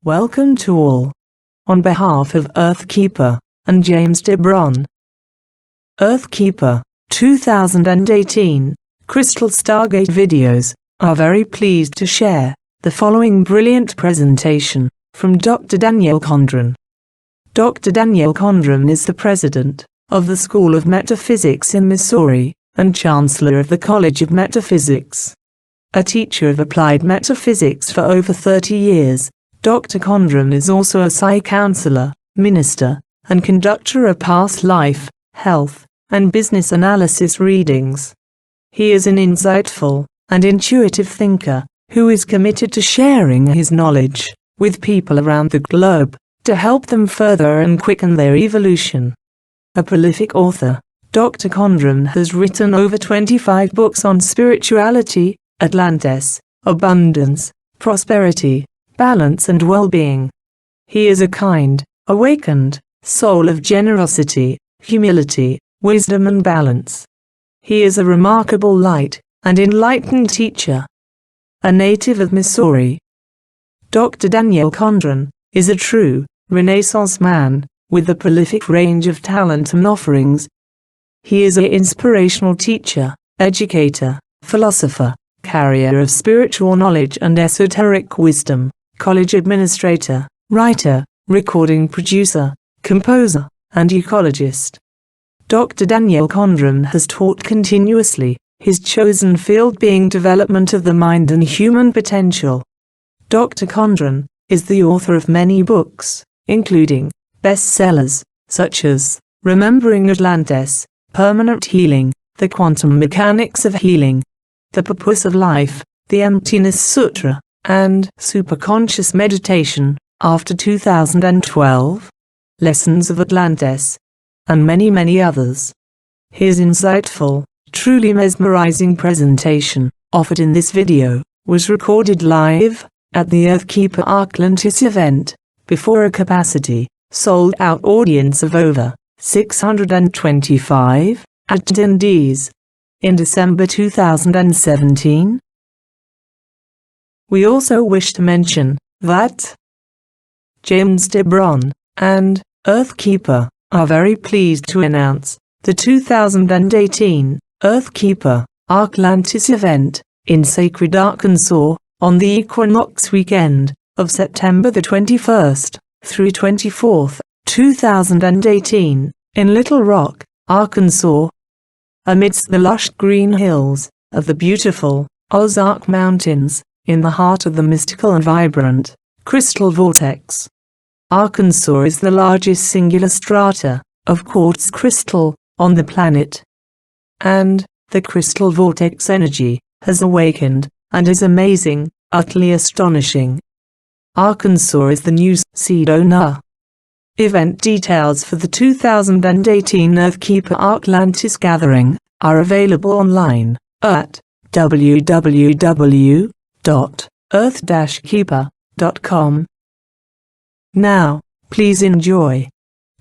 Welcome to all. On behalf of Earthkeeper and James Tyberonn. Earthkeeper 2018 Crystal Stargate videos are very pleased to share the following brilliant presentation from Dr. Daniel Condron. Dr. Daniel Condron is the president of the School of Metaphysics in Missouri and chancellor of the College of Metaphysics. A teacher of applied metaphysics for over 30 years, Dr. Condron is also a Psi counselor, minister, and conductor of past life, health, and business analysis readings. He is an insightful and intuitive thinker who is committed to sharing his knowledge with people around the globe to help them further and quicken their evolution. A prolific author, Dr. Condron has written over 25 books on spirituality, Atlantis, abundance, prosperity, balance and well-being. He is a kind, awakened soul of generosity, humility, wisdom and balance. He is a remarkable light and enlightened teacher. A native of Missouri, Dr. Daniel Condron is a true Renaissance man with a prolific range of talent and offerings. He is an inspirational teacher, educator, philosopher, carrier of spiritual knowledge and esoteric wisdom, college administrator, writer, recording producer, composer, and ecologist. Dr. Daniel Condron has taught continuously, his chosen field being development of the mind and human potential. Dr. Condron is the author of many books, including bestsellers such as Remembering Atlantis, Permanent Healing, The Quantum Mechanics of Healing, The Purpose of Life, The Emptiness Sutra, and Superconscious Meditation, after 2012, Lessons of Atlantis, and many, many others. His insightful, truly mesmerizing presentation, offered in this video, was recorded live at the Earthkeeper Arklantis event, before a capacity, sold-out audience of over 625 attendees, in December 2017. We also wish to mention that James Tyberonn and Earthkeeper are very pleased to announce the 2018 Earthkeeper Arklantis event in Sacred Arkansas on the equinox weekend of September the 21st through 24th, 2018, in Little Rock, Arkansas. Amidst the lush green hills of the beautiful Ozark Mountains, in the heart of the mystical and vibrant crystal vortex. Arkansas is the largest singular strata of quartz crystal on the planet. And the crystal vortex energy has awakened and is amazing, utterly astonishing. Arkansas is the new seed owner. Event details for the 2018 Earthkeeper Arklantis gathering are available online at www.earth-keeper.com. Now, please enjoy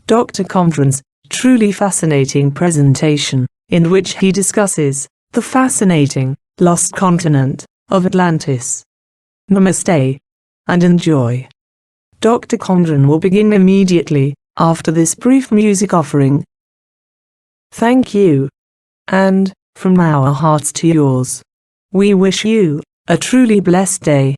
Dr. Condron's truly fascinating presentation, in which he discusses the fascinating lost continent of Atlantis. Namaste, and enjoy. Dr. Condron will begin immediately after this brief music offering. Thank you, and from our hearts to yours, we wish you a truly blessed day.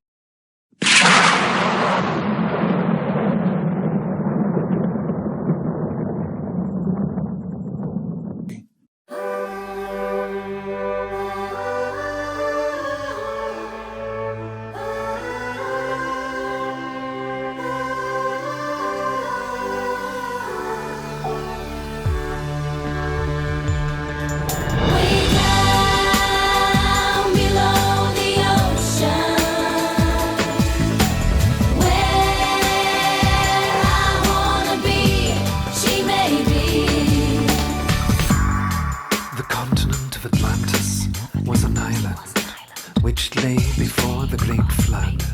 Which lay before the great flood,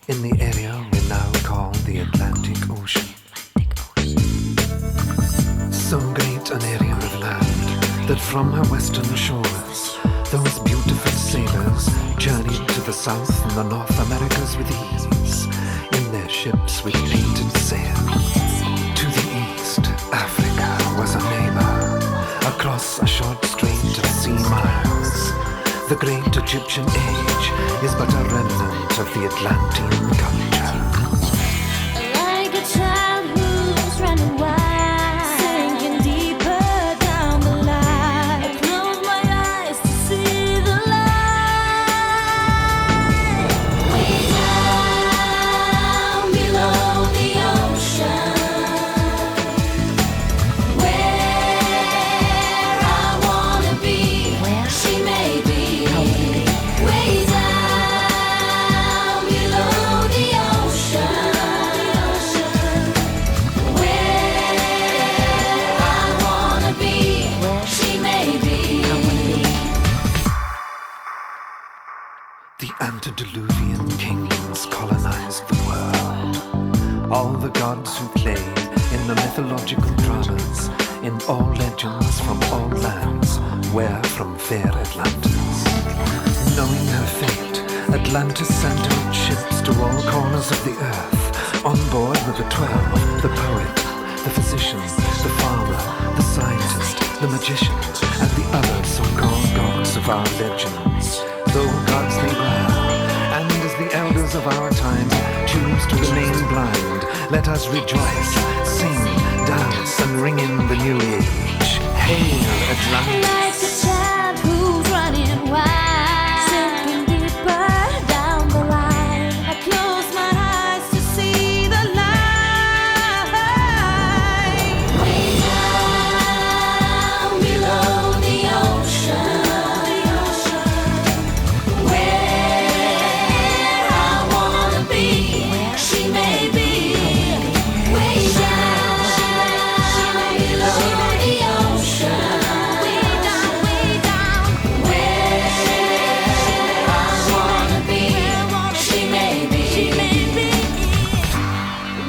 in the area we now call the Atlantic Ocean. So great an area of land, that from her western shores, those beautiful sailors journeyed to the South and the North Americas with ease, in their ships with painted sail. To the east, Africa was a neighbor, across a short strait of sea miles. The great Egyptian age is but a remnant of the Atlantean culture. Like a child who's running wild, sinking deeper down the line. I close my eyes to see the light. Way down below the ocean, where I wanna be, where she may be. Way down below the ocean, where I wanna be, where she may be. The antediluvian kings colonized the world. All the gods who played in the mythological dramas, in all legends from all lands, were from fair Atlantis. Knowing her fate, Atlantis sent out ships to all corners of the earth. On board were the 12, the poet, the physician, the farmer, the scientist, the magician, and the other so-called gods of our legends. Though gods they were, and as the elders of our time choose to remain blind, let us rejoice, sing, dance, and ring in the new age. Hail Atlantis! Like a child who's running wild, sinking deeper down the line. I close my eyes to see the light. Way down below the ocean, where I wanna be, where she may be. Way down below the ocean, way down, where I wanna be, she may be.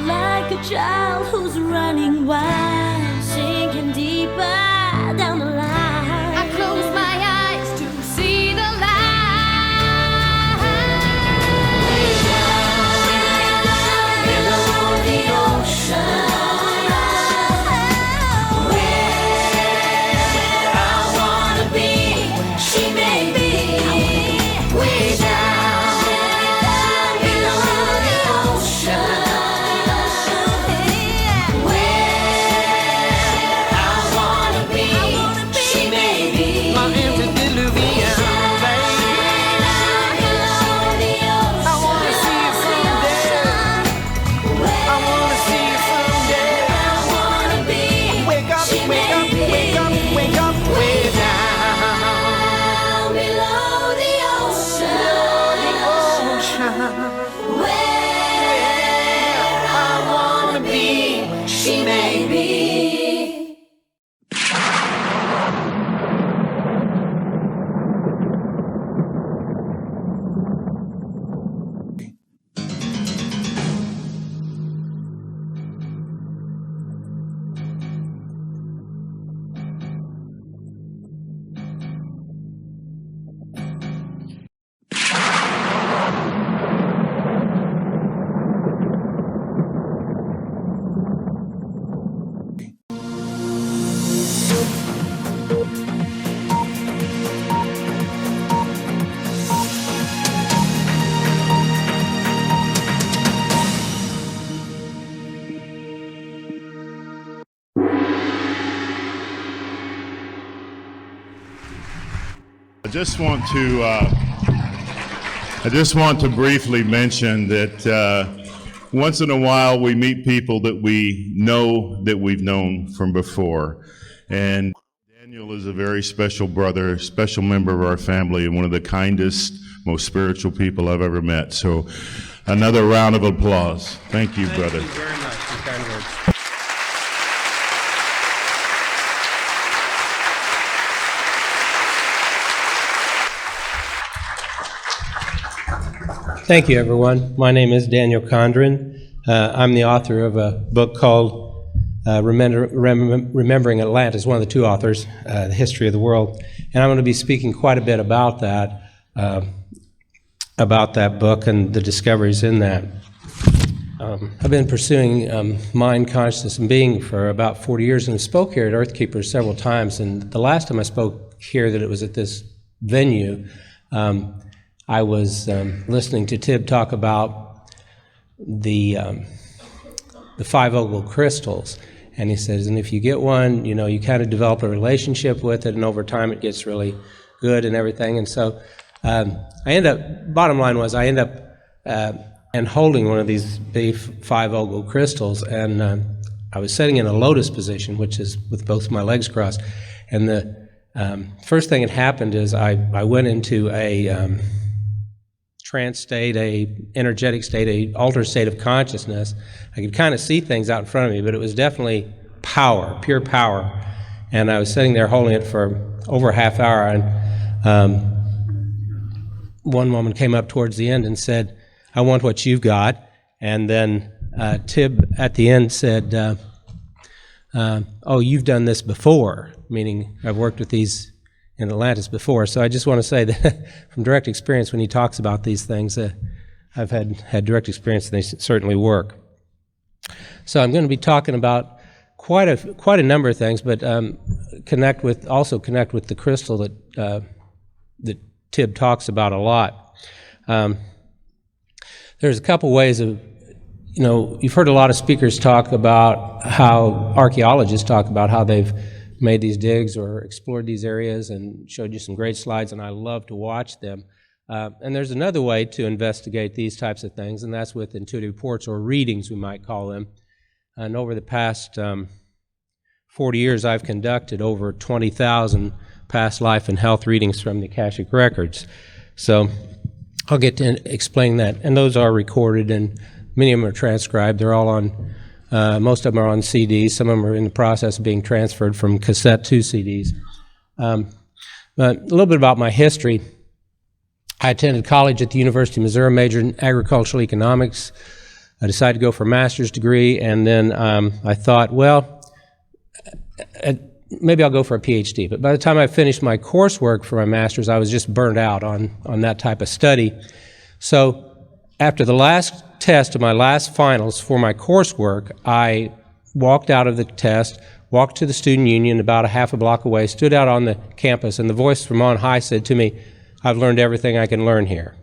Like a child who's running wild, sinking deeper down the line. I close my eyes to see the light. Way down below the ocean, where I wanna be, she may be. Way down below the ocean, where I wanna be, she may be. My antediluvian baby. I wanna see you someday. I wanna see you someday. Wake up, wake up, wake up, wake up, way down Below the ocean, ocean. where I wanna be, she may be. I just want to briefly mention that once in a while we meet people that we know that we've known from before. And Daniel is a very special brother, special member of our family, and one of the kindest, most spiritual people I've ever met. So another round of applause. Thank you, brother. Thank you very much for kind words. Thank you, everyone. My name is Daniel Condron. I'm the author of a book called Remembering Atlantis, one of the two authors, The History of the World. And I'm going to be speaking quite a bit about that book and the discoveries in that. I've been pursuing mind, consciousness, and being for about 40 years, and spoke here at Earthkeepers several times. And the last time I spoke here, that it was at this venue, I was listening to Tib talk about the 5 ogle crystals, and he says, and if you get one, you know, you kind of develop a relationship with it, and over time it gets really good and everything. And so I end up, bottom line was, I end up and holding one of these big 5 ogle crystals, and I was sitting in a lotus position, which is with both my legs crossed, and the first thing that happened is I went into a trance state, a energetic state, a altered state of consciousness. I could kind of see things out in front of me, but it was definitely power, pure power. And I was sitting there holding it for over a half hour, and one woman came up towards the end and said, "I want what you've got." And then Tib at the end said, "Oh, you've done this before," meaning I've worked with these in Atlantis before. So I just want to say that from direct experience, when he talks about these things, I've had direct experience, and they certainly work. So I'm going to be talking about quite a number of things, but connect with the crystal that Tib talks about a lot. There's a couple ways of, you know, you've heard a lot of speakers talk about how, archaeologists talk about how they've made these digs or explored these areas and showed you some great slides, and I love to watch them. And there's another way to investigate these types of things, and that's with intuitive reports, or readings, we might call them. And over the past 40 years, I've conducted over 20,000 past life and health readings from the Akashic Records. So I'll get to explain that. And those are recorded, and many of them are transcribed. They're all on, most of them are on CDs. Some of them are in the process of being transferred from cassette to CDs. But a little bit about my history. I attended college at the University of Missouri, majored in agricultural economics. I decided to go for a master's degree, and then I thought, well, maybe I'll go for a PhD. But by the time I finished my coursework for my master's, I was just burned out on that type of study. So after the last test of my last finals for my coursework, I walked out of the test, walked to the student union about a half a block away, stood out on the campus, and the voice from on high said to me, "I've learned everything I can learn here."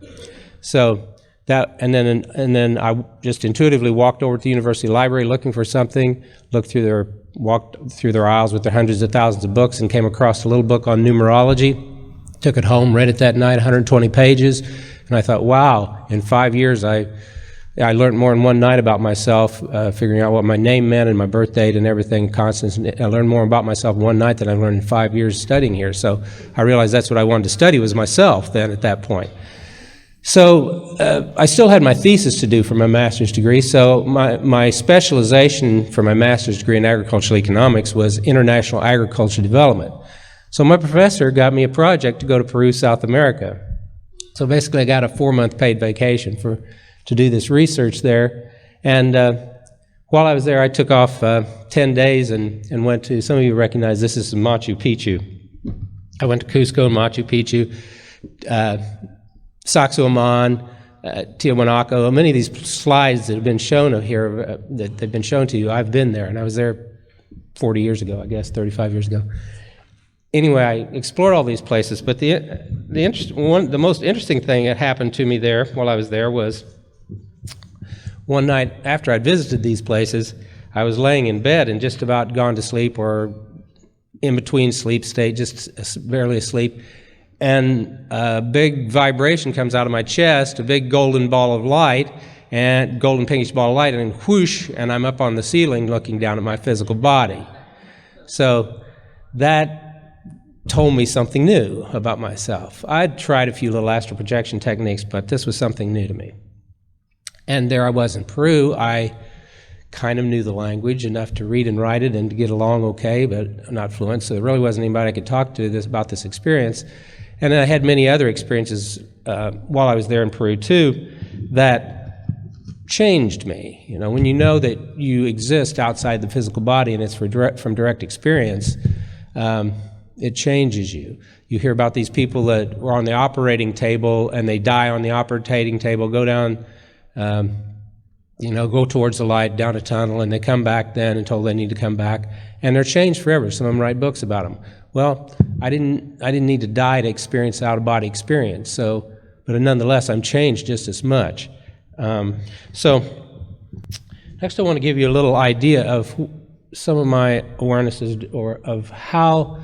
So that, and then I just intuitively walked over to the university library looking for something, walked through their aisles with their hundreds of thousands of books, and came across a little book on numerology. Took it home, read it that night, 120 pages, and I thought, wow, in 5 years I learned more in one night about myself, figuring out what my name meant and my birth date and everything, constants. I learned more about myself in one night than I learned in 5 years studying here. So I realized that's what I wanted to study, was myself then at that point. So I still had my thesis to do for my master's degree. So my specialization for my master's degree in agricultural economics was international agriculture development. So my professor got me a project to go to Peru, South America. So basically I got a 4-month paid vacation to do this research there. And while I was there, I took off 10 days and went to, some of you recognize this is Machu Picchu. I went to Cusco and Machu Picchu, Sacsayhuaman, Tiwanaku. Many of these slides that have been shown here, that they've been shown to you, I've been there, and I was there 40 years ago, I guess, 35 years ago. Anyway, I explored all these places, but the most interesting thing that happened to me there while I was there was one night after I'd visited these places, I was laying in bed and just about gone to sleep, or in between sleep state, just barely asleep, and a big vibration comes out of my chest, a big golden ball of light, and golden pinkish ball of light, and whoosh, and I'm up on the ceiling looking down at my physical body. So that told me something new about myself. I'd tried a few little astral projection techniques, but this was something new to me. And there I was in Peru. I kind of knew the language enough to read and write it and to get along okay, but not fluent, so there really wasn't anybody I could talk to about this experience. And I had many other experiences while I was there in Peru too that changed me. You know, when you know that you exist outside the physical body and it's from direct experience, it changes you. You hear about these people that were on the operating table and they die on the operating table, go down go towards the light, down a tunnel, and they come back then and told they need to come back, and they're changed forever. Some of them write books about them. Well, I didn't need to die to experience out-of-body experience. So, but nonetheless, I'm changed just as much. So, next I want to give you a little idea of some of my awarenesses, or of how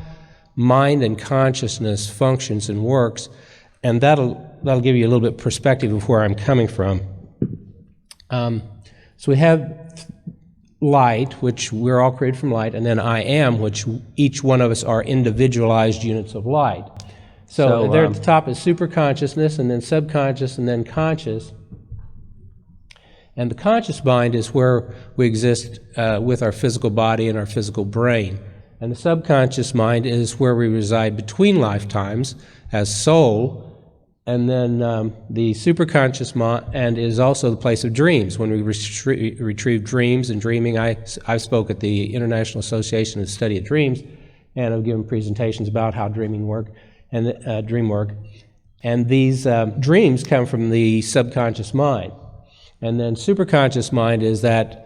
mind and consciousness functions and works, and that'll give you a little bit perspective of where I'm coming from. So we have light, which we're all created from light, and then I am, which each one of us are individualized units of light. So there at the top is superconsciousness, and then subconscious, and then conscious. And the conscious mind is where we exist with our physical body and our physical brain. And the subconscious mind is where we reside between lifetimes as soul. And then the superconscious mind is also the place of dreams. When we retrieve dreams and dreaming, I spoke at the International Association of the Study of Dreams, and I've given presentations about how dreaming work and dream work. And these dreams come from the subconscious mind. And then superconscious mind is that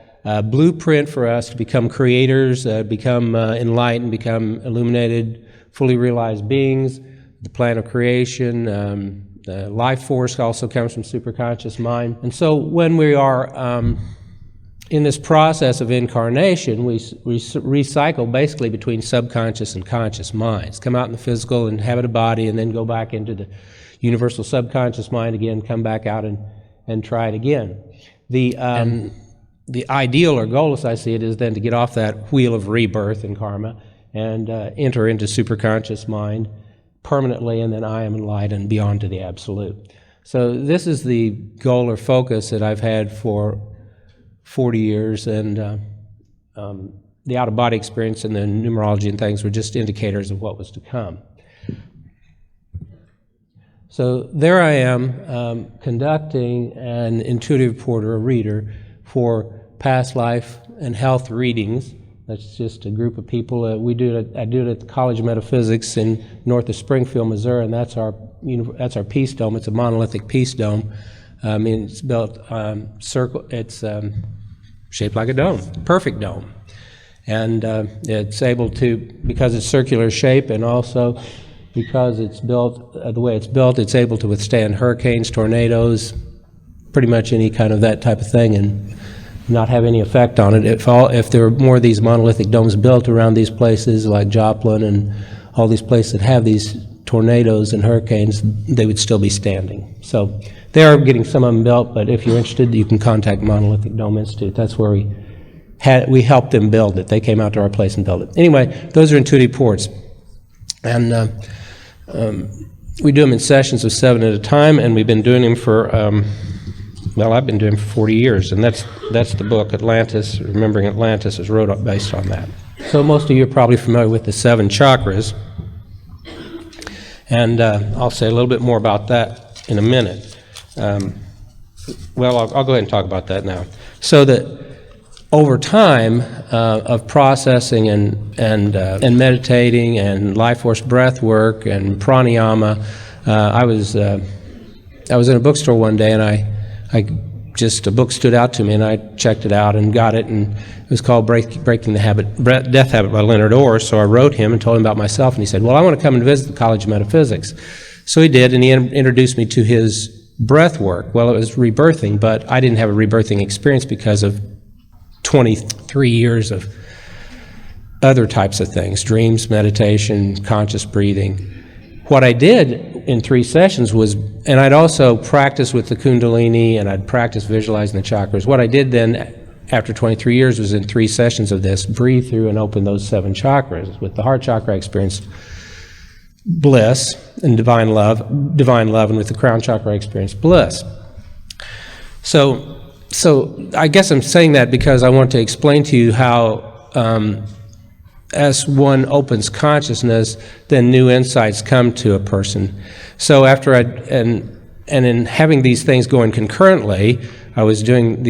blueprint for us to become creators, become enlightened, become illuminated, fully realized beings. The plan of creation, the life force also comes from superconscious mind. And so when we are in this process of incarnation, we recycle basically between subconscious and conscious minds. Come out in the physical, inhabit a body, and then go back into the universal subconscious mind again, come back out and try it again. The ideal or goal, as I see it, is then to get off that wheel of rebirth and karma and enter into superconscious mind permanently, and then I am in light and beyond to the absolute. So this is the goal or focus that I've had for 40 years, and the out-of-body experience and the numerology and things were just indicators of what was to come. So there I am conducting an intuitive report, or a reader, for past life and health readings. That's just a group of people. I do it at the College of Metaphysics in north of Springfield, Missouri, and that's our peace dome. It's a monolithic peace dome. It's built circle. It's shaped like a dome, perfect dome, and it's able to, because it's circular shape, and also because it's built the way it's built, it's able to withstand hurricanes, tornadoes, pretty much any kind of that type of thing, and not have any effect on it. If there were more of these monolithic domes built around these places like Joplin and all these places that have these tornadoes and hurricanes, they would still be standing. So they are getting some of them built, but if you're interested, you can contact Monolithic Dome Institute. That's where we helped them build it. They came out to our place and built it. Anyway, those are intuitive reports. And we do them in sessions of 7 at a time, and we've been doing them for I've been doing it for 40 years, and that's the book, Atlantis. Remembering Atlantis is wrote up based on that. So most of you are probably familiar with the 7 chakras, and I'll say a little bit more about that in a minute. I'll go ahead and talk about that now. So that over time of processing and meditating and life force breath work and pranayama, I was in a bookstore one day, and a book stood out to me, and I checked it out and got it, and it was called Breaking the Death Habit by Leonard Orr. So I wrote him and told him about myself, and he said, well, I want to come and visit the College of Metaphysics. So he did, and he introduced me to his breath work. Well, it was rebirthing, but I didn't have a rebirthing experience because of 23 years of other types of things, dreams, meditation, conscious breathing. What I did in 3 sessions was, and I'd also practiced with the Kundalini, and I'd practiced visualizing the chakras. What I did then, after 23 years, was in 3 sessions of this, breathe through and open those 7 chakras. With the heart chakra, I experienced bliss and divine love, and with the crown chakra, I experienced bliss. So I guess I'm saying that because I want to explain to you how as one opens consciousness, then new insights come to a person. So after and in having these things going concurrently, I was conducting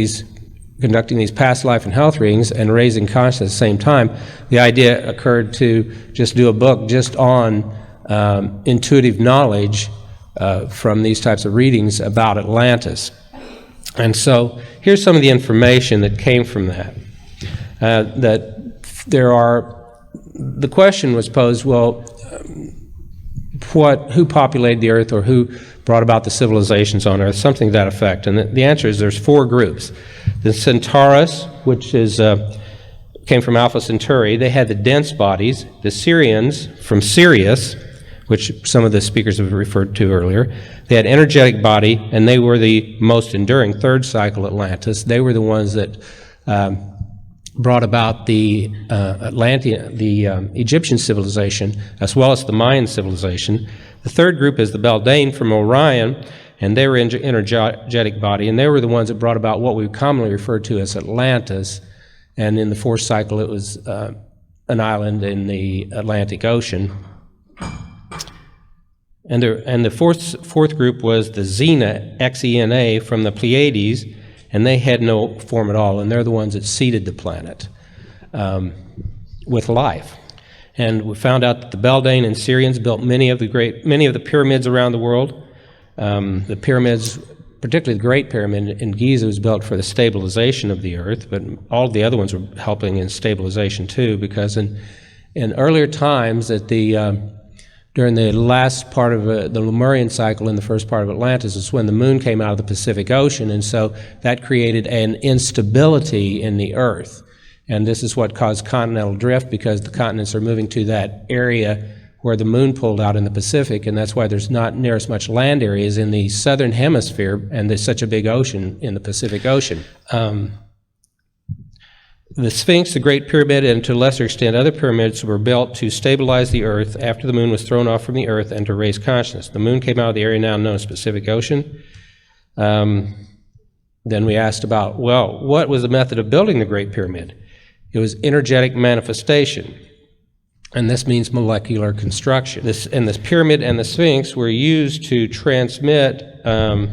these past life and health readings and raising consciousness at the same time. The idea occurred to just do a book just on intuitive knowledge from these types of readings about Atlantis. And so here's some of the information that came from that. The question was posed, well, who populated the Earth, or who brought about the civilizations on Earth, something to that effect. And the answer is there's 4 groups. The Centaurus, which came from Alpha Centauri, they had the dense bodies. The Syrians from Sirius, which some of the speakers have referred to earlier, they had energetic body, and they were the most enduring, third cycle Atlantis. They were the ones that brought about the Egyptian civilization, as well as the Mayan civilization. The third group is the Beldane from Orion, and they were energetic body, and they were the ones that brought about what we commonly refer to as Atlantis. And in the fourth cycle, it was an island in the Atlantic Ocean. And the fourth group was the Xena, Xena, from the Pleiades, and they had no form at all, and they're the ones that seeded the planet with life. And we found out that the Beldane and Syrians built many of the pyramids around the world. The pyramids, particularly the Great Pyramid in Giza, was built for the stabilization of the Earth, but all of the other ones were helping in stabilization too, because in earlier times, during the last part of the Lemurian cycle in the first part of Atlantis, is when the moon came out of the Pacific Ocean, and so that created an instability in the Earth. And this is what caused continental drift, because the continents are moving to that area where the moon pulled out in the Pacific, and that's why there's not near as much land areas in the southern hemisphere, and there's such a big ocean in the Pacific Ocean. The Sphinx, the Great Pyramid, and to a lesser extent other pyramids were built to stabilize the Earth after the moon was thrown off from the Earth and to raise consciousness. The moon came out of the area now known as Pacific Ocean. Then we asked about, well, what was the method of building the Great Pyramid? It was energetic manifestation, and this means molecular construction. This pyramid and the Sphinx were used to transmit and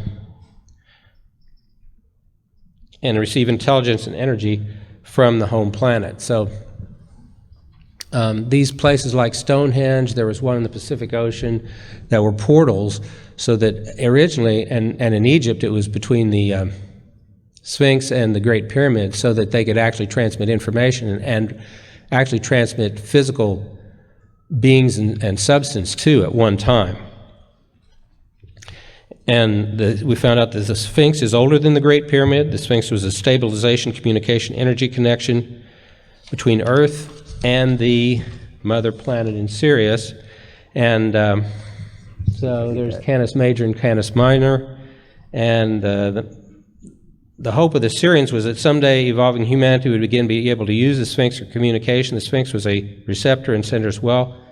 receive intelligence and energy from the home planet. So these places like Stonehenge, there was one in the Pacific Ocean, that were portals, so that originally, and in Egypt, it was between the Sphinx and the Great Pyramid, so that they could actually transmit information and actually transmit physical beings and substance too at one time. And we found out that the Sphinx is older than the Great Pyramid. The Sphinx was a stabilization, communication, energy connection between Earth and the mother planet in Sirius. And so there's Canis Major and Canis Minor. And the hope of the Syrians was that someday evolving humanity would again be able to use the Sphinx for communication. The Sphinx was a receptor and sender as well.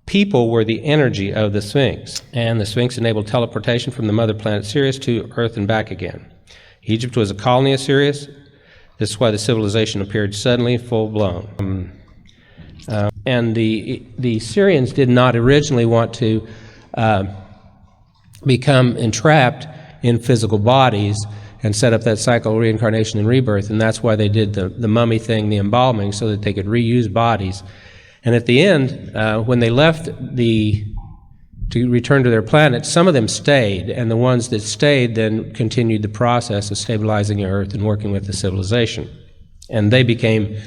People were the energy of the Sphinx, and the Sphinx enabled teleportation from the mother planet Sirius to Earth and back again. Egypt was a colony of Sirius. This is why the civilization appeared suddenly, full-blown. And the Syrians did not originally want to become entrapped in physical bodies and set up that cycle of reincarnation and rebirth, and that's why they did the mummy thing, the embalming, so that they could reuse bodies. And at the end, when they left to return to their planet, some of them stayed, and the ones that stayed then continued the process of stabilizing the Earth and working with the civilization. And they became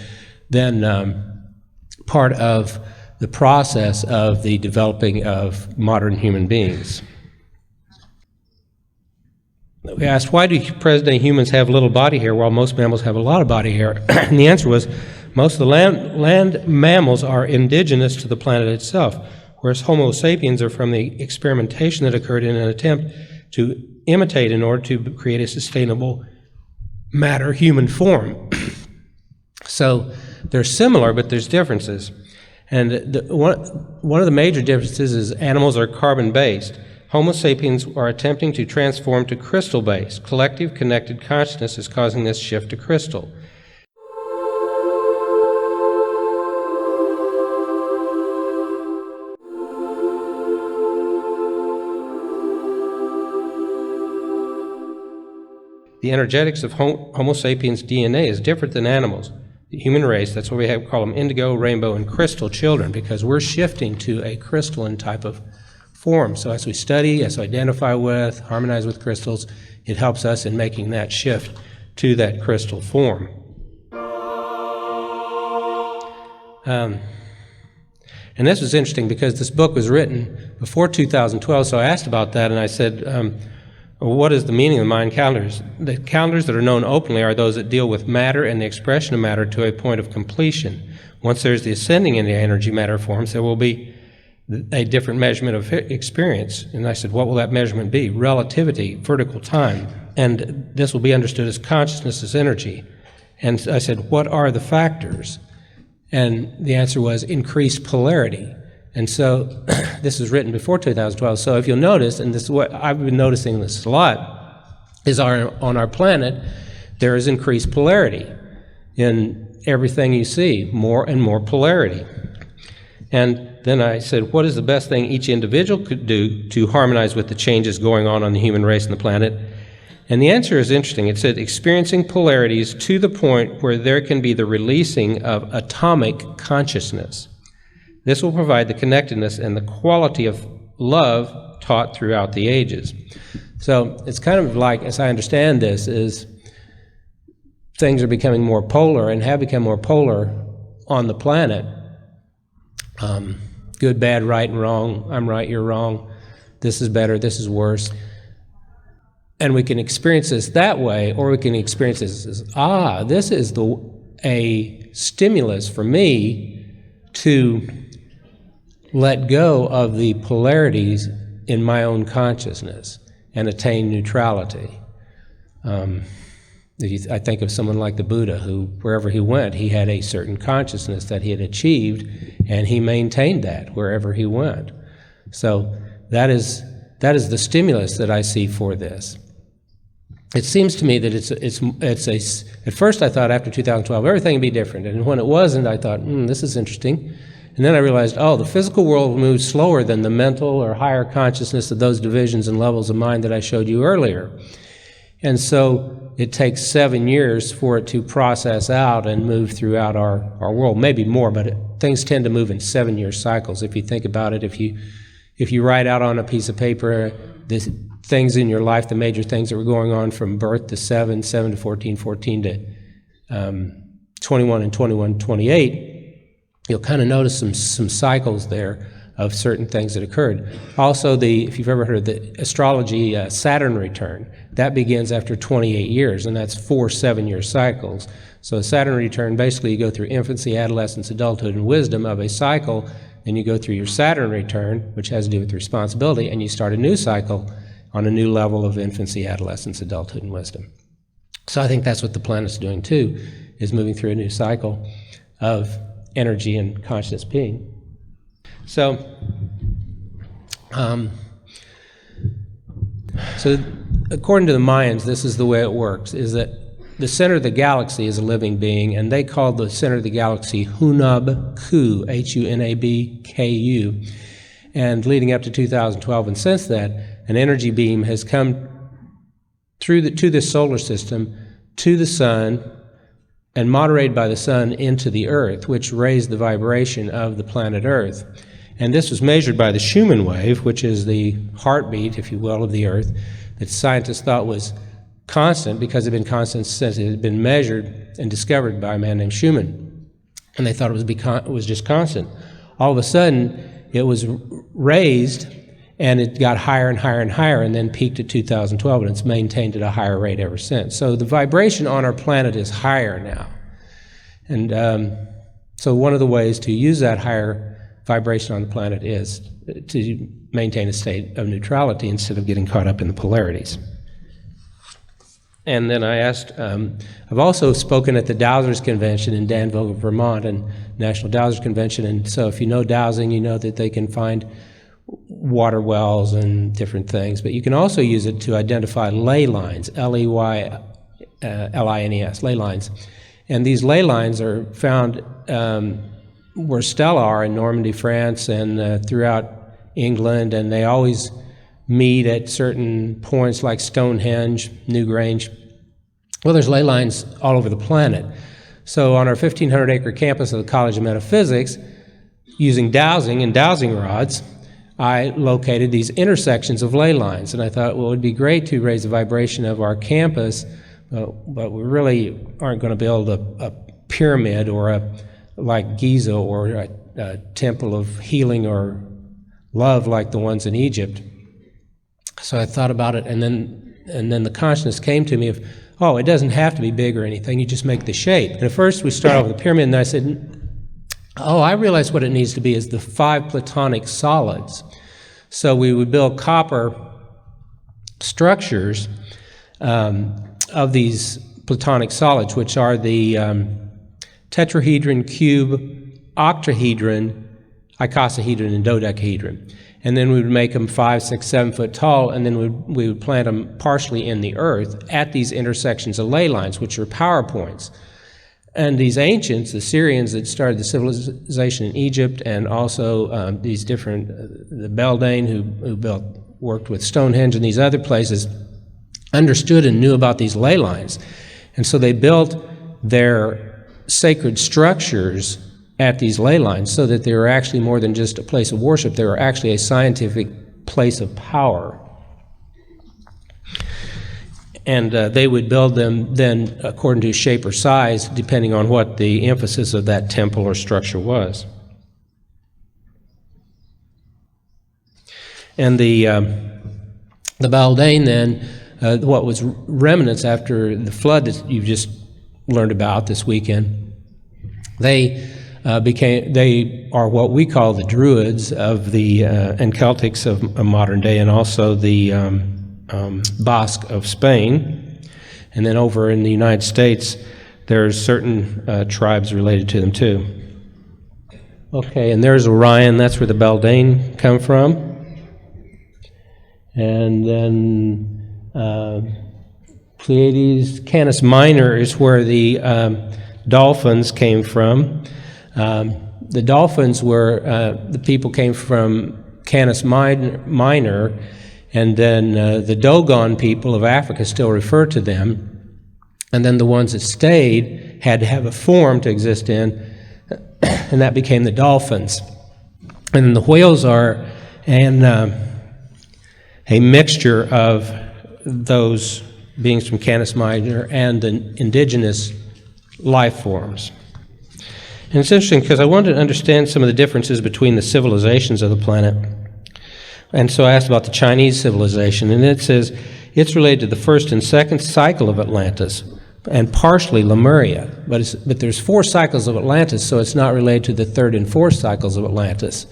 then part of the process of the developing of modern human beings. We asked, why do present-day humans have little body hair while most mammals have a lot of body hair? And the answer was, most of the land mammals are indigenous to the planet itself, whereas Homo sapiens are from the experimentation that occurred in an attempt to imitate in order to create a sustainable matter human form. So they're similar, but there's differences. And one of the major differences is animals are carbon-based. Homo sapiens are attempting to transform to crystal-based. Collective connected consciousness is causing this shift to crystal. The energetics of Homo sapiens DNA is different than animals. The human race, that's why we call them indigo, rainbow, and crystal children, because we're shifting to a crystalline type of form. So as we study, as we identify with, harmonize with crystals, it helps us in making that shift to that crystal form. And this was interesting because this book was written before 2012, so I asked about that, and I said, well, what is the meaning of the Mayan calendars? The calendars that are known openly are those that deal with matter and the expression of matter to a point of completion. Once there's the ascending in the energy matter forms, there will be a different measurement of experience. And I said, what will that measurement be? Relativity, vertical time. And this will be understood as consciousness as energy. And I said, what are the factors? And the answer was increased polarity. And so this was written before 2012. So if you'll notice, and this is what I've been noticing this a lot, is on our planet, there is increased polarity in everything you see, more and more polarity. And then I said, what is the best thing each individual could do to harmonize with the changes going on the human race and the planet? And the answer is interesting. It said, experiencing polarities to the point where there can be the releasing of atomic consciousness. This will provide the connectedness and the quality of love taught throughout the ages. So it's kind of like, as I understand this, is things are becoming more polar and have become more polar on the planet. Good, bad, right, and wrong. I'm right, you're wrong. This is better, this is worse. And we can experience this that way, or we can experience this as, this is a stimulus for me to let go of the polarities in my own consciousness and attain neutrality. I think of someone like the Buddha, who, wherever he went, he had a certain consciousness that he had achieved, and he maintained that wherever he went. So that is the stimulus that I see for this. It seems to me that at first I thought after 2012 everything would be different, and when it wasn't, I thought, this is interesting. And then I realized, the physical world moves slower than the mental or higher consciousness of those divisions and levels of mind that I showed you earlier. And so it takes 7 years for it to process out and move throughout our world, maybe more, but things tend to move in 7-year cycles. If you think about it, if you write out on a piece of paper the things in your life, the major things that were going on from birth to 7 to 14, 14 to 21, and 21 to 28, you'll kind of notice some cycles there of certain things that occurred. Also, if you've ever heard of the astrology Saturn return, that begins after 28 years, and that's 4 7-year cycles. So a Saturn return, basically you go through infancy, adolescence, adulthood, and wisdom of a cycle, then you go through your Saturn return, which has to do with responsibility, and you start a new cycle on a new level of infancy, adolescence, adulthood, and wisdom. So I think that's what the planet's doing too, is moving through a new cycle of energy and conscious being. So, according to the Mayans, this is the way it works, is that the center of the galaxy is a living being, and they called the center of the galaxy Hunab-Ku, Hunabku. And leading up to 2012 and since that, an energy beam has come to this solar system, to the sun, and moderated by the sun into the Earth, which raised the vibration of the planet Earth. And this was measured by the Schumann wave, which is the heartbeat, if you will, of the Earth, that scientists thought was constant because it had been constant since it had been measured and discovered by a man named Schumann. And they thought it was just constant. All of a sudden, it was raised, and it got higher and higher and higher, and then peaked at 2012, and it's maintained at a higher rate ever since. So the vibration on our planet is higher now. And so one of the ways to use that higher vibration on the planet is to maintain a state of neutrality instead of getting caught up in the polarities. And then I asked, I've also spoken at the Dowsers Convention in Danville, Vermont, and National Dowsers Convention, and so if you know dowsing, you know that they can find water wells and different things, but you can also use it to identify ley lines, L-I-N-E-S, ley lines. And these ley lines are found where Stella are in Normandy, France, and throughout England, and they always meet at certain points like Stonehenge, Newgrange. Well, there's ley lines all over the planet. So on our 1,500-acre campus of the College of Metaphysics, using dowsing and dowsing rods, I located these intersections of ley lines, and I thought, well, it would be great to raise the vibration of our campus, but we really aren't going to build a pyramid or like Giza or a temple of healing or love like the ones in Egypt. So I thought about it, and then the consciousness came to me of, oh, it doesn't have to be big or anything, you just make the shape. And at first we start off with the pyramid, and I said, oh, I realize what it needs to be is the 5 platonic solids. So we would build copper structures of these platonic solids, which are the tetrahedron, cube, octahedron, icosahedron, and dodecahedron. And then we would make them 5, 6, 7 foot tall, and then we would plant them partially in the earth at these intersections of ley lines, which are power points. And these ancients, the Syrians that started the civilization in Egypt, and also these different, the Beldane who worked with Stonehenge and these other places, understood and knew about these ley lines. And so they built their sacred structures at these ley lines so that they were actually more than just a place of worship, they were actually a scientific place of power. And they would build them then according to shape or size, depending on what the emphasis of that temple or structure was. And the Beldane then, what was remnants after the flood that you've just learned about this weekend, they are what we call the Druids of the and Celtics of modern day, and also the Basque of Spain. And then over in the United States, there's certain tribes related to them too. Okay, and there's Orion, that's where the Beldane come from. And then Pleiades, Canis Minor is where the dolphins came from. The dolphins were, the people came from Canis Minor, and then the Dogon people of Africa still refer to them. And then the ones that stayed had to have a form to exist in, and that became the dolphins. And the whales are a mixture of those beings from Canis Minor and the indigenous life forms. And it's interesting because I wanted to understand some of the differences between the civilizations of the planet. And so I asked about the Chinese civilization, and it says it's related to the first and second cycle of Atlantis, and partially Lemuria. But there's 4 cycles of Atlantis, so it's not related to the 3rd and 4th cycles of Atlantis.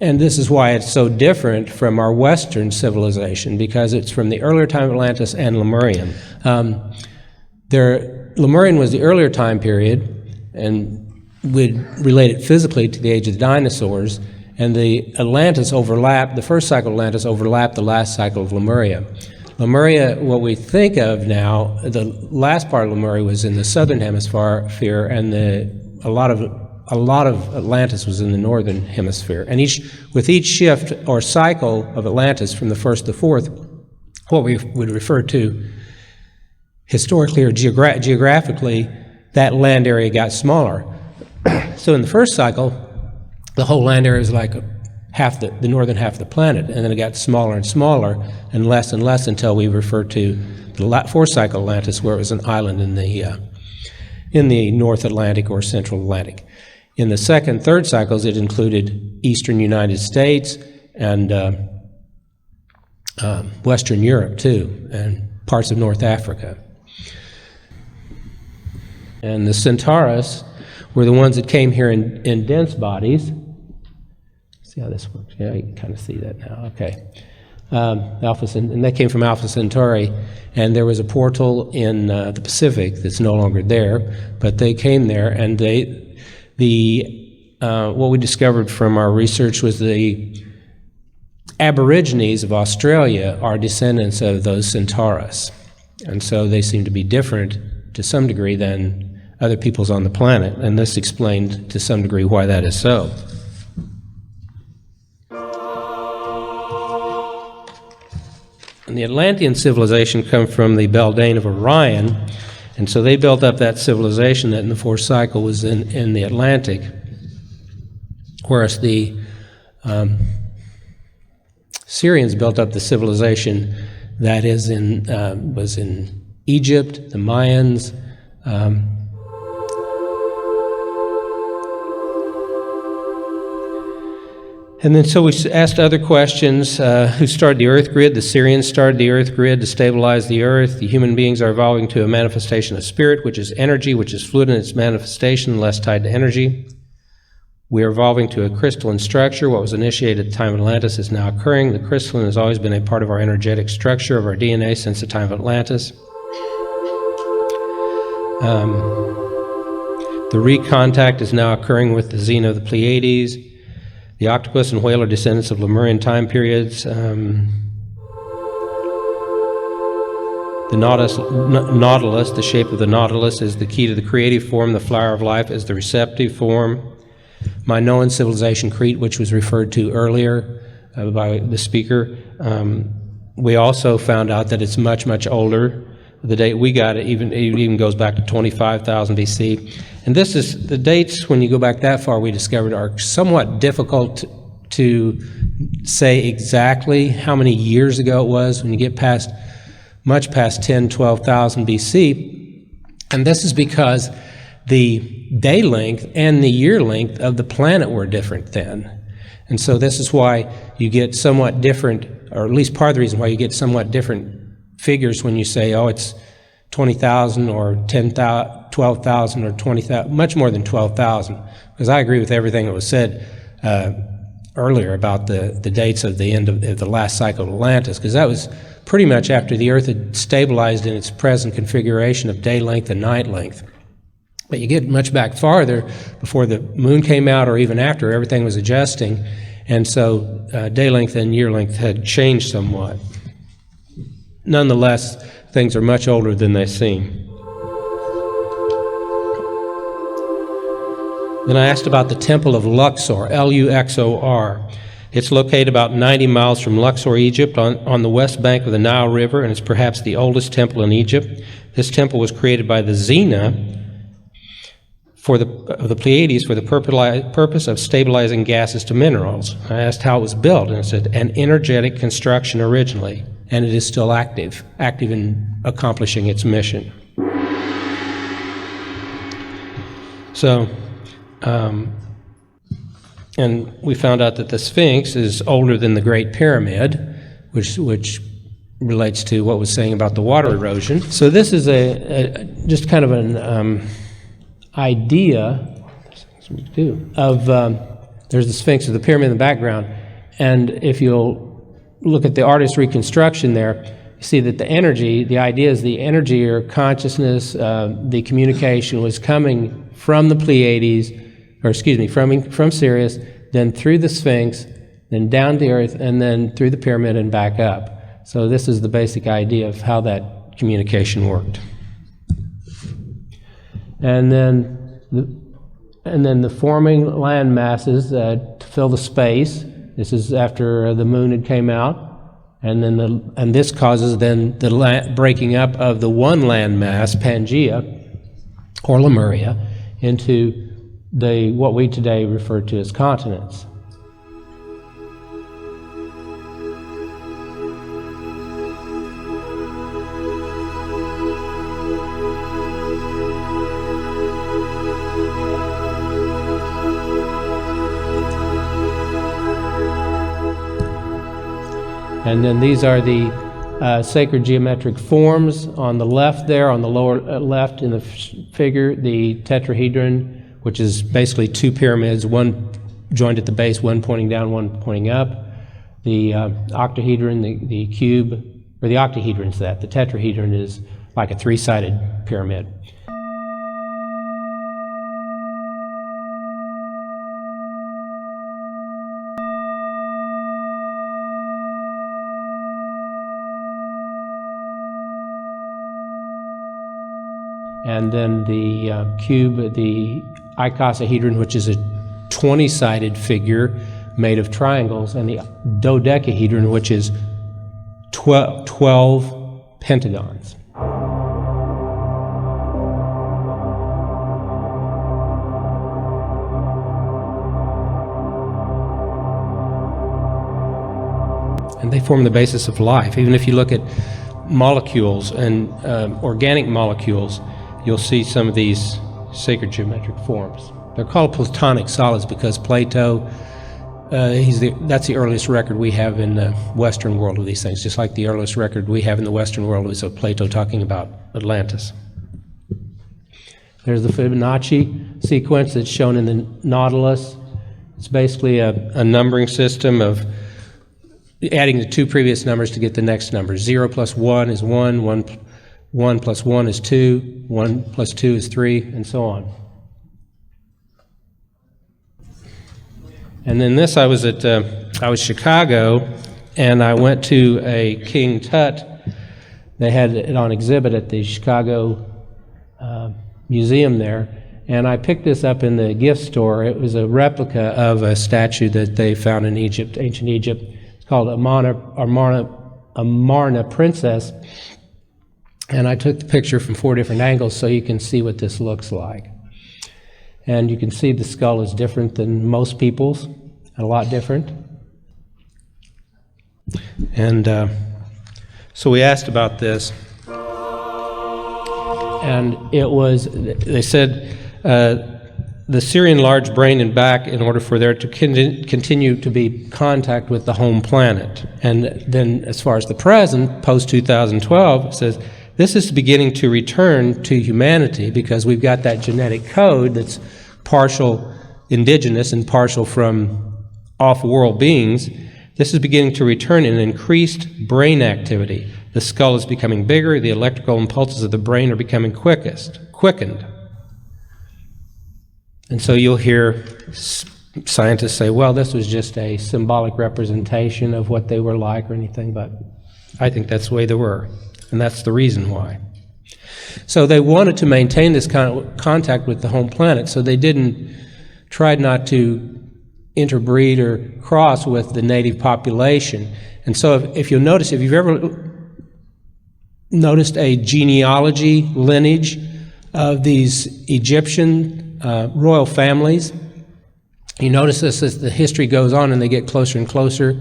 And this is why it's so different from our Western civilization, because it's from the earlier time of Atlantis and Lemurian. Lemurian was the earlier time period, and we'd relate it physically to the age of the dinosaurs. And the Atlantis overlapped, the first cycle of Atlantis overlapped the last cycle of Lemuria. Lemuria, what we think of now, the last part of Lemuria was in the southern hemisphere, and a lot of Atlantis was in the northern hemisphere. And with each shift or cycle of Atlantis from the first to the fourth, what we would refer to historically or geographically, that land area got smaller. So in the first cycle, the whole land area was like half the northern half of the planet, and then it got smaller and smaller and less until we referred to the fourth cycle Atlantis, where it was an island in the North Atlantic or Central Atlantic. In the second, third cycles, it included eastern United States and Western Europe too, and parts of North Africa. And the Centaurus were the ones that came here in dense bodies. See how this works? Yeah, you can kind of see that now. Okay. And they came from Alpha Centauri, and there was a portal in the Pacific that's no longer there, but they came there, and what we discovered from our research was the Aborigines of Australia are descendants of those Centaurus, and so they seem to be different to some degree than other peoples on the planet, and this explained to some degree why that is so. And the Atlantean civilization come from the Beldane of Orion, and so they built up that civilization that in the fourth cycle was in the Atlantic, whereas the Syrians built up the civilization that was in Egypt, the Mayans. And then so we asked other questions. Who started the earth grid? The Syrians started the earth grid to stabilize the earth. The human beings are evolving to a manifestation of spirit, which is energy, which is fluid in its manifestation, less tied to energy. We are evolving to a crystalline structure. What was initiated at the time of Atlantis is now occurring. The crystalline has always been a part of our energetic structure of our DNA since the time of Atlantis. The recontact is now occurring with the Xena of the Pleiades. The octopus and whale are descendants of Lemurian time periods. The nautilus, the shape of the nautilus, is the key to the creative form. The flower of life is the receptive form. Minoan civilization, Crete, which was referred to earlier by the speaker, we also found out that it's much, much older. The date we got it even goes back to 25,000 BC. And this is the dates, when you go back that far, we discovered are somewhat difficult to say exactly how many years ago it was when you get much past 10, 12,000 BC. And this is because the day length and the year length of the planet were different then. And so this is why you get somewhat different, or at least part of the reason why you get somewhat different figures when you say, oh, it's 20,000 or 10,000, 12,000 or 20,000, much more than 12,000. Because I agree with everything that was said earlier about the dates of the end of the last cycle of Atlantis, because that was pretty much after the Earth had stabilized in its present configuration of day length and night length. But you get much back farther, before the moon came out or even after, everything was adjusting. And so day length and year length had changed somewhat. Nonetheless, things are much older than they seem. Then I asked about the Temple of Luxor, Luxor. It's located about 90 miles from Luxor, Egypt, on the west bank of the Nile River, and it's perhaps the oldest temple in Egypt. This temple was created by the Xena of the Pleiades for the purpose of stabilizing gases to minerals. I asked how it was built, and it said an energetic construction originally, and it is still active in accomplishing its mission. So, and we found out that the Sphinx is older than the Great Pyramid, which relates to what was saying about the water erosion. So this is just kind of an idea of there's the Sphinx of the pyramid in the background, and if you'll look at the artist's reconstruction there, you see that the energy, the idea is the energy or consciousness, the communication was coming from the Pleiades, or excuse me, from Sirius, then through the Sphinx, then down to Earth, and then through the pyramid and back up. So this is the basic idea of how that communication worked. And then the forming land masses to fill the space. This is after the moon had came out, and this causes then the breaking up of the one land mass, Pangaea or Lemuria, into what we today refer to as continents. And then these are the sacred geometric forms on the left there, on the lower left in the figure, the tetrahedron, which is basically two pyramids, one joined at the base, one pointing down, one pointing up. The octahedron, the cube, or the octahedron's that. The tetrahedron is like a three-sided pyramid. And then the cube, the icosahedron, which is a 20-sided figure made of triangles, and the dodecahedron, which is 12 pentagons. and they form the basis of life. Even if you look at molecules and organic molecules, you'll see some of these sacred geometric forms. They're called Platonic solids because Plato, that's the earliest record we have in the Western world of these things, just like the earliest record we have in the Western world is of Plato talking about Atlantis. There's the Fibonacci sequence that's shown in the Nautilus. It's basically a numbering system of adding the two previous numbers to get the next number. 0 plus 1 is 1, 1 plus 1 is 2, 1 plus 2 is 3, and so on. And then this, I was Chicago, and I went to a King Tut. They had it on exhibit at the Chicago museum there, and I picked this up in the gift store. It was a replica of a statue that they found in Egypt, ancient Egypt. It's called Amarna Princess, and I took the picture from 4 different angles so you can see what this looks like. And you can see the skull is different than most people's, a lot different. And so we asked about this, and it was, they said, the Syrian large brain and back in order for there to continue to be contact with the home planet. And then as far as the present, post-2012, it says, this is beginning to return to humanity because we've got that genetic code that's partial indigenous and partial from off-world beings. This is beginning to return in increased brain activity. The skull is becoming bigger, the electrical impulses of the brain are becoming quickened. And so you'll hear scientists say, well, this was just a symbolic representation of what they were like or anything, but I think that's the way they were, and that's the reason why. So they wanted to maintain this kind of contact with the home planet, so they tried not to interbreed or cross with the native population. And so if you'll notice, if you've ever noticed a genealogy lineage of these Egyptian royal families, you notice this as the history goes on and they get closer and closer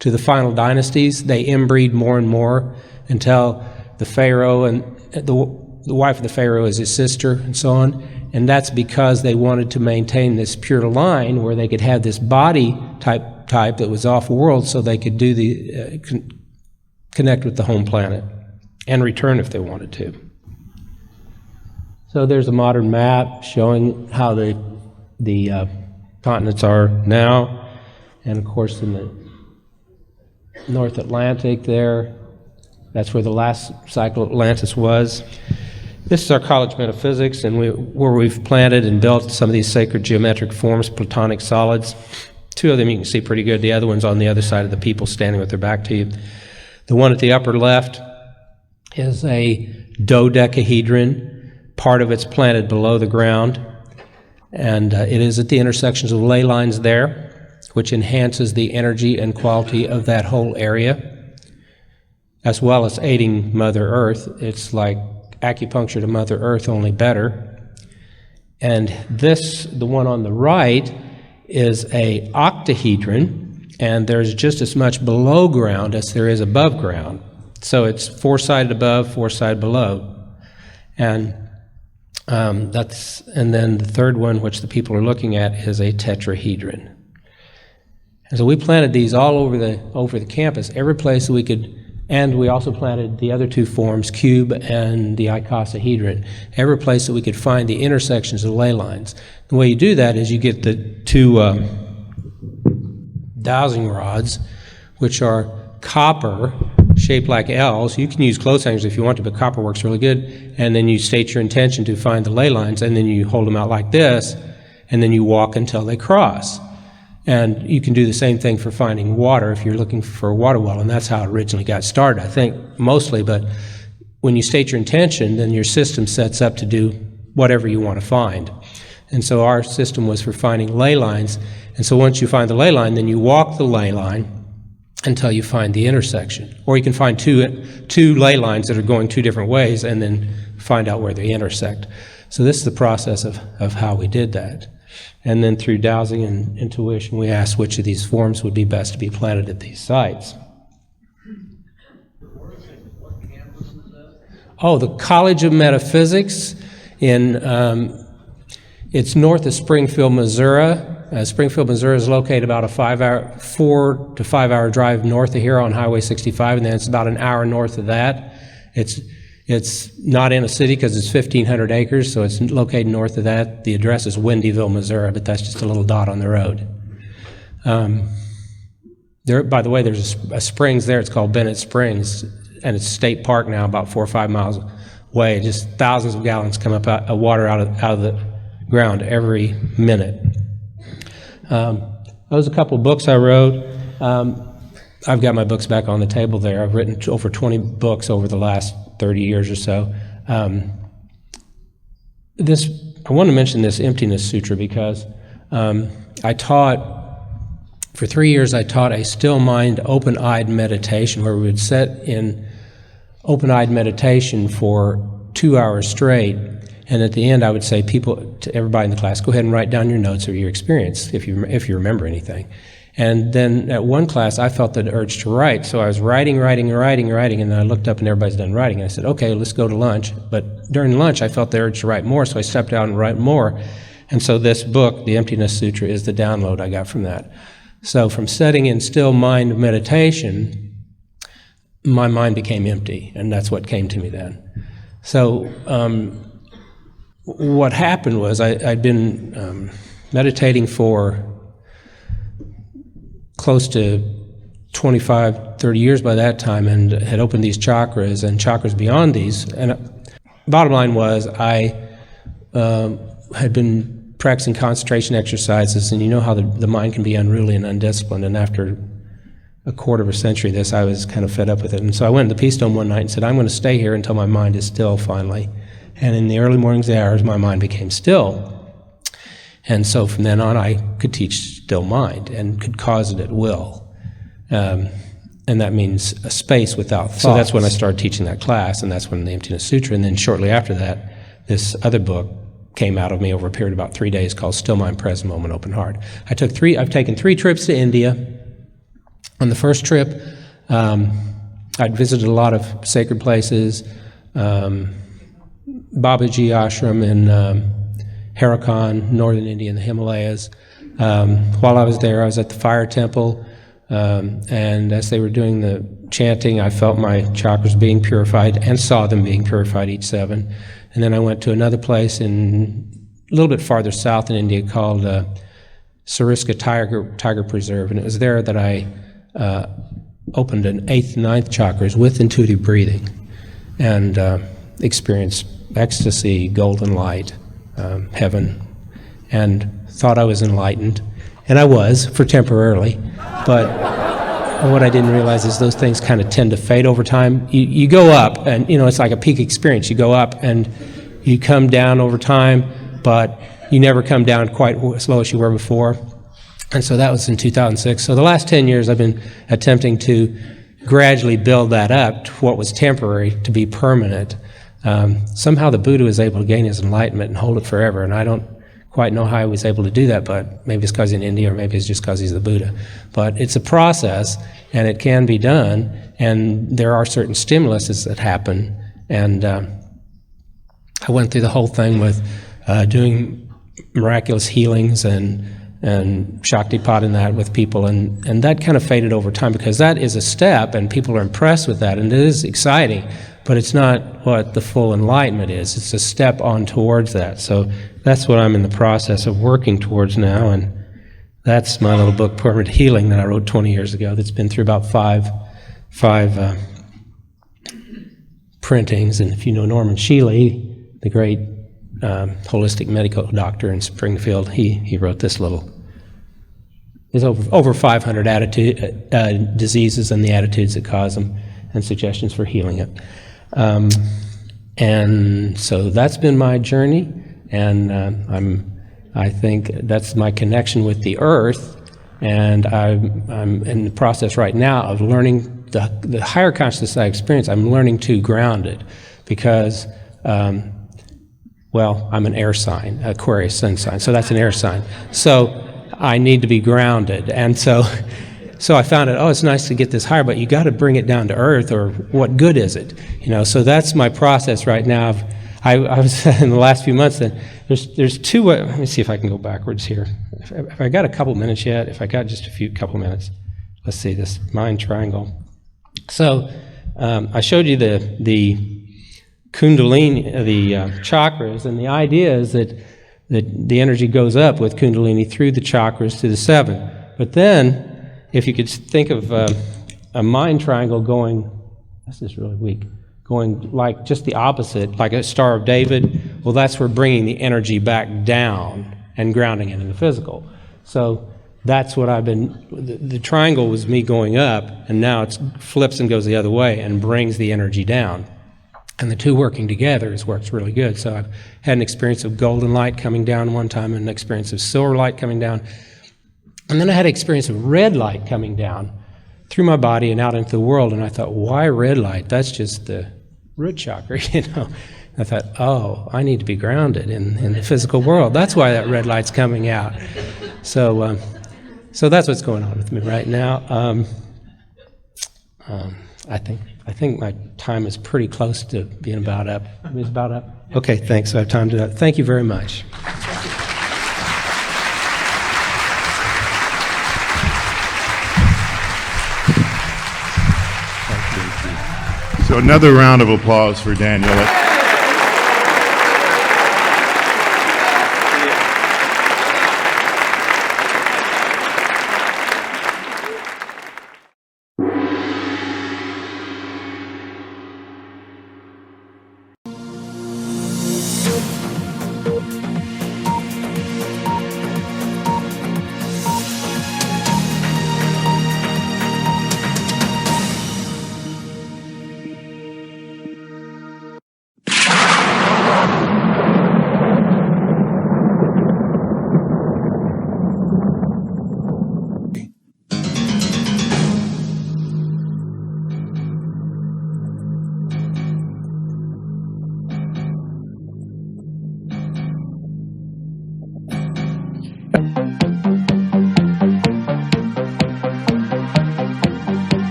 to the final dynasties. They inbreed more and more until the pharaoh and the wife of the pharaoh is his sister and so on. And that's because they wanted to maintain this pure line where they could have this body type that was off-world so they could do the connect with the home planet and return if they wanted to. So there's a modern map showing how the continents are now, and of course in the North Atlantic there, that's where the last cycle of Atlantis was. This is our College of Metaphysics, and where we've planted and built some of these sacred geometric forms, Platonic solids. 2 of them you can see pretty good. The other one's on the other side of the people standing with their back to you. The one at the upper left is a dodecahedron. Part of it's planted below the ground, and it is at the intersections of ley lines there, which enhances the energy and quality of that whole area, as well as aiding Mother Earth. It's like acupuncture to Mother Earth, only better. And this, the one on the right, is a octahedron, and there's just as much below ground as there is above ground. So it's 4-sided above, 4-sided below. And and then the third one, which the people are looking at, is a tetrahedron. And so we planted these all over the campus, every place that we could, and we also planted the other 2 forms, cube and the icosahedron, every place that we could find the intersections of ley lines. The way you do that is you get the 2 dowsing rods, which are copper, shaped like L's. You can use clothes hangers if you want to, but copper works really good. And then you state your intention to find the ley lines, and then you hold them out like this, and then you walk until they cross. And you can do the same thing for finding water if you're looking for a water well, and that's how it originally got started, I think, mostly. But when you state your intention, then your system sets up to do whatever you want to find. And so our system was for finding ley lines. And so once you find the ley line, then you walk the ley line until you find the intersection. Or you can find two ley lines that are going 2 different ways and then find out where they intersect. So this is the process of how we did that. And then through dowsing and intuition, we asked which of these forms would be best to be planted at these sites. the College of Metaphysics it's north of Springfield, Missouri. Springfield, Missouri is located about a 4 to 5 hour drive north of here on Highway 65, and then it's about an hour north of that. It's not in a city because it's 1,500 acres, so it's located north of that. The address is Windyville, Missouri, but that's just a little dot on the road. By the way, there's a springs there. It's called Bennett Springs, and it's a state park now, about 4 or 5 miles away. Just thousands of gallons come up of water out of the ground every minute. Those are a couple of books I wrote. I've got my books back on the table there. I've written over 20 books over the last 30 years or so. I want to mention this Emptiness Sutra because for 3 years I taught a still mind, open-eyed meditation where we would sit in open-eyed meditation for 2 hours straight. And at the end, I would say to everybody in the class, go ahead and write down your notes or your experience if you remember anything. And then at one class, I felt the urge to write. So I was writing, and then I looked up and everybody's done writing. And I said, okay, let's go to lunch. But during lunch, I felt the urge to write more, so I stepped out and write more. And so this book, The Emptiness Sutra, is the download I got from that. So from sitting in still mind meditation, my mind became empty, and that's what came to me then. So what happened was I'd been meditating for close to 25, 30 years by that time, and had opened these chakras and chakras beyond these. And bottom line was I had been practicing concentration exercises, and you know how the mind can be unruly and undisciplined, and after a quarter of a century of this, I was kind of fed up with it. And so I went to the Peace Dome one night and said, I'm going to stay here until my mind is still finally. And in the early mornings hours, my mind became still. And so from then on, I could teach still mind and could cause it at will. And that means a space without thoughts. So that's when I started teaching that class, and that's when the Emptiness Sutra. And then shortly after that, this other book came out of me over a period of about 3 days called Still Mind, Present Moment, Open Heart. I've taken 3 trips to India. On the first trip, I'd visited a lot of sacred places, Babaji Ashram in Harakan, northern India in the Himalayas. While I was there, I was at the fire temple, and as they were doing the chanting, I felt my chakras being purified and saw them being purified, each 7. And then I went to another place a little bit farther south in India called Sariska Tiger Preserve, and it was there that I opened an 8th and 9th chakras with intuitive breathing and experienced ecstasy, golden light, heaven, and thought I was enlightened. And I was, for temporarily. But what I didn't realize is those things kind of tend to fade over time. You go up, and it's like a peak experience. You go up and you come down over time, but you never come down quite as low as you were before. And so that was in 2006. So the last 10 years I've been attempting to gradually build that up to what was temporary to be permanent. Somehow the Buddha was able to gain his enlightenment and hold it forever, and I don't quite know how he was able to do that, but maybe it's because he's in India, or maybe it's just because he's the Buddha. But it's a process, and it can be done, and there are certain stimuluses that happen. And I went through the whole thing with doing miraculous healings and Shaktipat in that with people, and that kind of faded over time, because that is a step, and people are impressed with that, and it is exciting, but it's not what the full enlightenment is. It's a step on towards that. So that's what I'm in the process of working towards now, and that's my little book, Permanent Healing, that I wrote 20 years ago, that's been through about five printings. And if you know Norman Shealy, the great holistic medical doctor in Springfield, he wrote this little. There's over 500 diseases and the attitudes that cause them, and suggestions for healing it. And so that's been my journey, and I think that's my connection with the earth, and I'm in the process right now of learning the higher consciousness I experience. I'm learning to ground it, because well, I'm an air sign, Aquarius sun sign, so that's an air sign. So I need to be grounded, and so So I found out, it's nice to get this higher, but you got to bring it down to earth, or what good is it? So that's my process right now. I was in the last few months. Then there's two. Let me see if I can go backwards here. If I got a couple minutes yet, if I got just a couple minutes, let's see this mind triangle. So I showed you the Kundalini, the chakras, and the idea is that the energy goes up with Kundalini through the chakras to the 7. But then, if you could think of a mind triangle going, this is really weak, going like just the opposite, like a Star of David, well, that's where bringing the energy back down and grounding it in the physical. So that's what I've been, the triangle was me going up, and now it flips and goes the other way and brings the energy down. And the two working together works really good. So I've had an experience of golden light coming down one time, and an experience of silver light coming down. And then I had an experience of red light coming down through my body and out into the world. And I thought, why red light? That's just the root chakra, I thought, I need to be grounded in the physical world. That's why that red light's coming out. So that's what's going on with me right now. I think my time is pretty close to being about up. It's about up. Okay, thanks. I have time to do that. Thank you very much. So another round of applause for Daniel.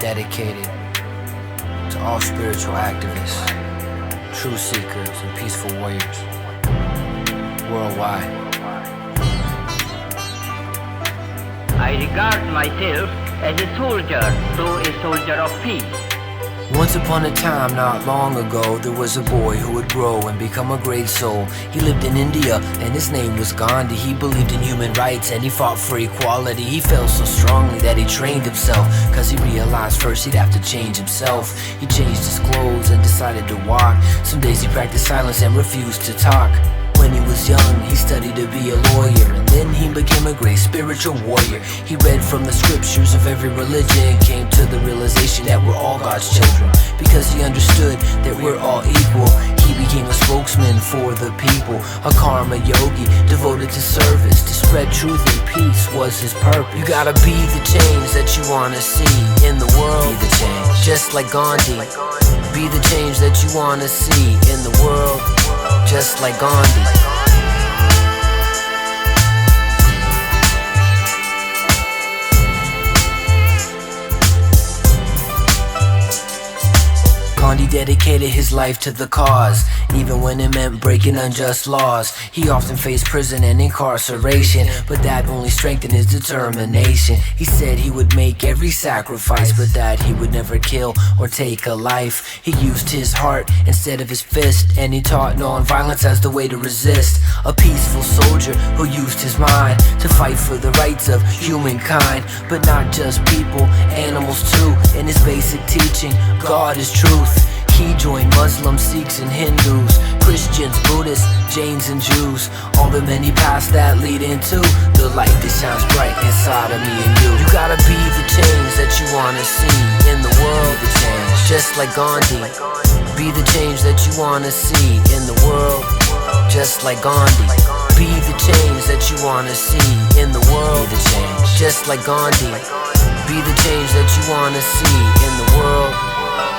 Dedicated to all spiritual activists, true seekers, and peaceful warriors worldwide. I regard myself as a soldier, though a soldier of peace. Once upon a time, not long ago, there was a boy who would grow and become a great soul. He lived in India and his name was Gandhi. He believed in human rights and he fought for equality. He felt so strongly that he trained himself, cause he realized first he'd have to change himself. He changed his clothes and decided to walk. Some days he practiced silence and refused to talk. When he was young, he studied to be a lawyer, and then he became a great spiritual warrior. He read from the scriptures of every religion, came to the realization that we're all God's children. Because he understood that we're all equal, he became a spokesman for the people, a karma yogi devoted to service. To spread truth and peace was his purpose. You gotta be the change that you wanna see in the world. Be the change, just like Gandhi. Be the change that you wanna see in the world, just like Gandhi. Gandhi dedicated his life to the cause, even when it meant breaking unjust laws. He often faced prison and incarceration, but that only strengthened his determination. He said he would make every sacrifice, but that he would never kill or take a life. He used his heart instead of his fist, and he taught non-violence as the way to resist. A peaceful soldier who used his mind to fight for the rights of humankind, but not just people, animals too. In his basic teaching, God is truth. He joined Muslims, Sikhs, and Hindus, Christians, Buddhists, Jains, and Jews. All the many paths that lead into the light that shines bright inside of me and you. You gotta be the change that you wanna see in the world. Be the change, just like Gandhi. Be the change that you wanna see in the world, just like Gandhi. Be the change that you you wanna see in the world. Be the change, just like Gandhi. Be the change that you wanna see in the world,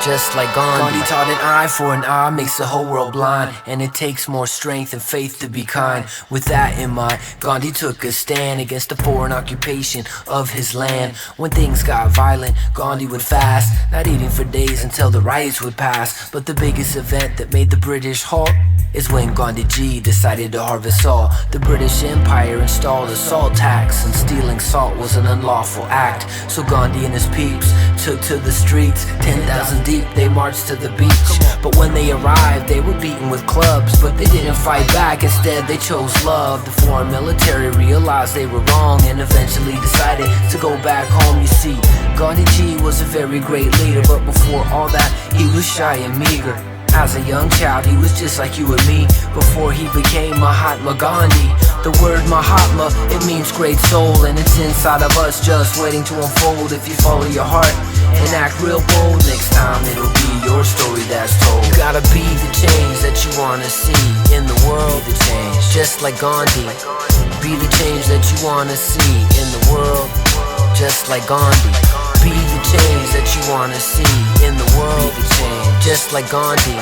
just like Gandhi. Gandhi taught an eye for an eye makes the whole world blind, and it takes more strength and faith to be kind. With that in mind, Gandhi took a stand against the foreign occupation of his land. When things got violent, Gandhi would fast, not eating for days until the riots would pass. But the biggest event that made the British halt is when Gandhi G decided to harvest all. The British Empire installed a salt tax, and stealing salt was an unlawful act. So Gandhi and his peeps took to the streets, 10,000 deep, they marched to the beach. But when they arrived, they were beaten with clubs, but they didn't fight back, instead they chose love. The foreign military realized they were wrong, and eventually decided to go back home. You see, Gandhi G was a very great leader, but before all that, he was shy and meager. As a young child, he was just like you and me before he became Mahatma Gandhi. The word Mahatma, it means great soul, and it's inside of us just waiting to unfold. If you follow your heart and act real bold, next time it'll be your story that's told. You gotta be the change that you wanna see in the world. Be the change, just like Gandhi. Be the change that you wanna see in the world, just like Gandhi. Be the change that you wanna see in the world. Be the change, just like Gandhi.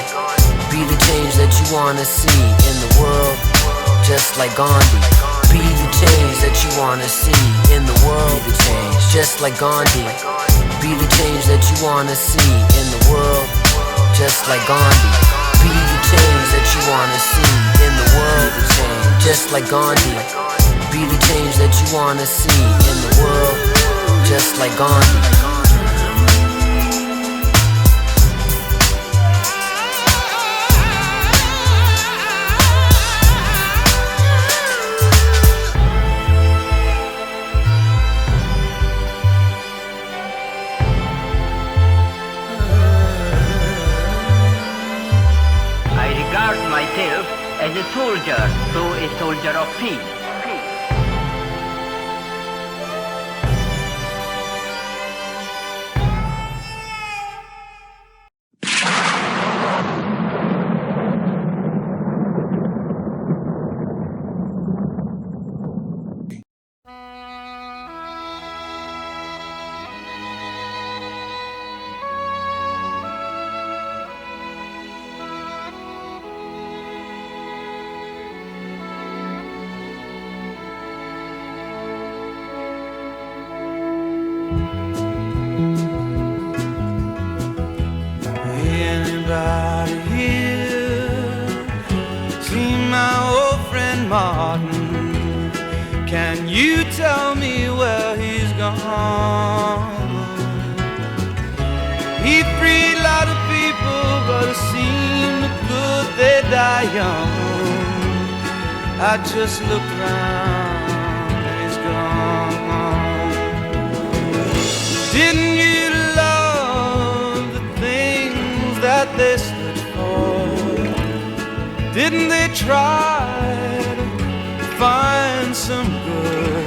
Be the change that you wanna see in the world, just like Gandhi. Be the change that you wanna see in the world. Be the change, just like Gandhi. Be the change that you wanna see in the world, just like Gandhi. Be the change that you wanna see in the world. Be the change, just like Gandhi. Be the change that you wanna see in the world, just like Gandhi. I regard myself as a soldier, though a soldier of peace. Anybody here seen my old friend Martin? Can you tell me where he's gone? He freed a lot of people, but it seemed good they die young. I just looked around and he's gone. Didn't you love the things that they stood for? Didn't they try to find some good